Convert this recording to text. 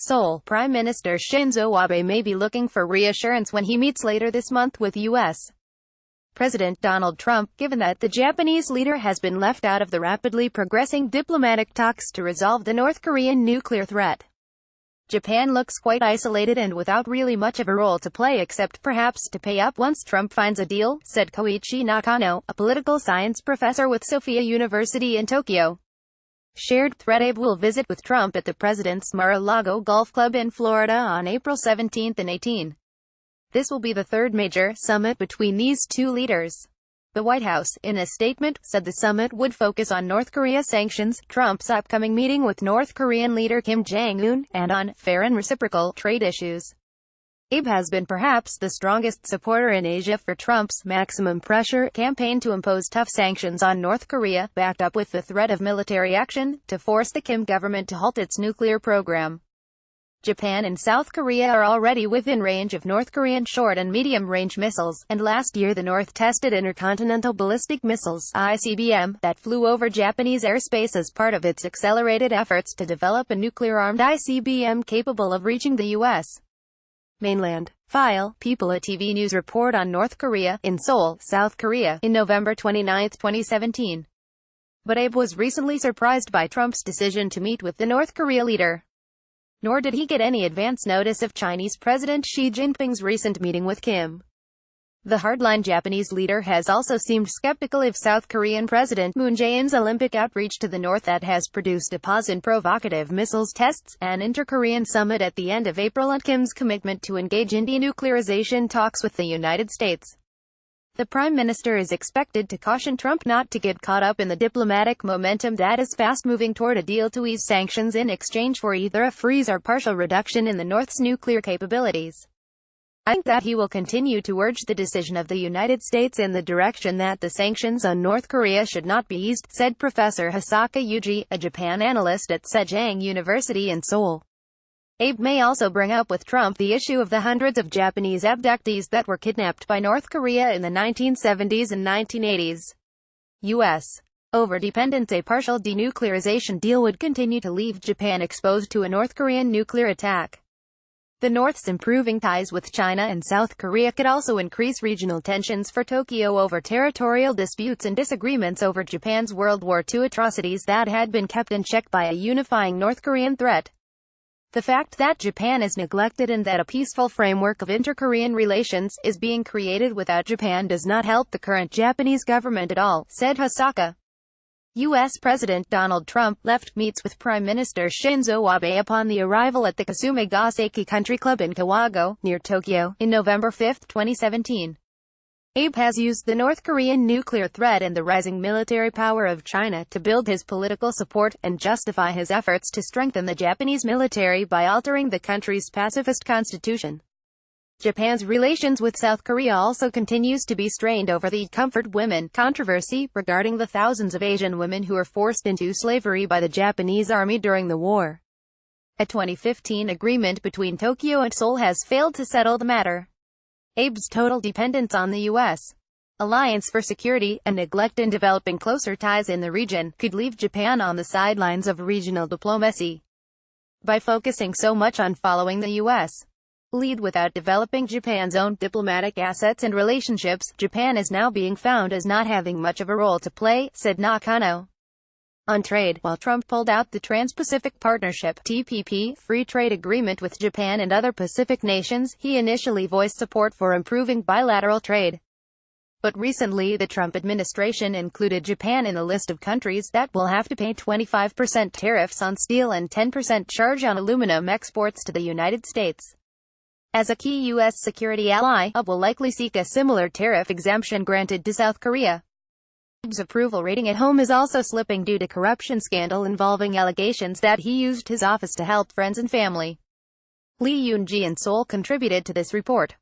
Seoul, Prime Minister Shinzo Abe may be looking for reassurance when he meets later this month with U.S. President Donald Trump, given that the Japanese leader has been left out of the rapidly progressing diplomatic talks to resolve the North Korean nuclear threat. Japan looks quite isolated and without really much of a role to play except perhaps to pay up once Trump finds a deal, said Koichi Nakano, a political science professor with Sophia University in Tokyo. Shared threat. Abe will visit with Trump at the president's Mar-a-Lago Golf Club in Florida on April 17 and 18. This will be the third major summit between these two leaders. The White House, in a statement, said the summit would focus on North Korea sanctions, Trump's upcoming meeting with North Korean leader Kim Jong Un, and on fair and reciprocal trade issues. Abe has been perhaps the strongest supporter in Asia for Trump's maximum pressure campaign to impose tough sanctions on North Korea, backed up with the threat of military action, to force the Kim government to halt its nuclear program. Japan and South Korea are already within range of North Korean short- and medium-range missiles, and last year the North tested intercontinental ballistic missiles (ICBM) that flew over Japanese airspace as part of its accelerated efforts to develop a nuclear-armed ICBM capable of reaching the U.S. mainland. File, People. A TV news report on North Korea, in Seoul, South Korea, in November 29, 2017. But Abe was recently surprised by Trump's decision to meet with the North Korea leader. Nor did he get any advance notice of Chinese President Xi Jinping's recent meeting with Kim. The hardline Japanese leader has also seemed skeptical of South Korean President Moon Jae-in's Olympic outreach to the north that has produced a pause in provocative missiles tests, an inter-Korean summit at the end of April, and Kim's commitment to engage in denuclearization talks with the United States. The Prime Minister is expected to caution Trump not to get caught up in the diplomatic momentum that is fast moving toward a deal to ease sanctions in exchange for either a freeze or partial reduction in the North's nuclear capabilities. I think that he will continue to urge the decision of the United States in the direction that the sanctions on North Korea should not be eased, said Professor Hisaka Yuji, a Japan analyst at Sophia University in Seoul. Abe may also bring up with Trump the issue of the hundreds of Japanese abductees that were kidnapped by North Korea in the 1970s and 1980s. U.S. overdependence. A partial denuclearization deal would continue to leave Japan exposed to a North Korean nuclear attack. The North's improving ties with China and South Korea could also increase regional tensions for Tokyo over territorial disputes and disagreements over Japan's World War II atrocities that had been kept in check by a unifying North Korean threat. The fact that Japan is neglected and that a peaceful framework of inter-Korean relations is being created without Japan does not help the current Japanese government at all, said Hisaka. U.S. President Donald Trump left meets with Prime Minister Shinzo Abe upon the arrival at the Kasumigaseki Country Club in Kawagoe, near Tokyo, in November 5, 2017. Abe has used the North Korean nuclear threat and the rising military power of China to build his political support and justify his efforts to strengthen the Japanese military by altering the country's pacifist constitution. Japan's relations with South Korea also continues to be strained over the comfort women controversy regarding the thousands of Asian women who were forced into slavery by the Japanese army during the war. A 2015 agreement between Tokyo and Seoul has failed to settle the matter. Abe's total dependence on the U.S. alliance for security, and neglect in developing closer ties in the region, could leave Japan on the sidelines of regional diplomacy. By focusing so much on following the U.S. lead without developing Japan's own diplomatic assets and relationships, Japan is now being found as not having much of a role to play, said Nakano. On trade, while Trump pulled out the Trans-Pacific Partnership (TPP) free trade agreement with Japan and other Pacific nations, he initially voiced support for improving bilateral trade. But recently the Trump administration included Japan in the list of countries that will have to pay 25% tariffs on steel and 10% charge on aluminum exports to the United States. As a key U.S. security ally, Abe will likely seek a similar tariff exemption granted to South Korea. Abe's approval rating at home is also slipping due to corruption scandal involving allegations that he used his office to help friends and family. Lee Yoon-ji in Seoul contributed to this report.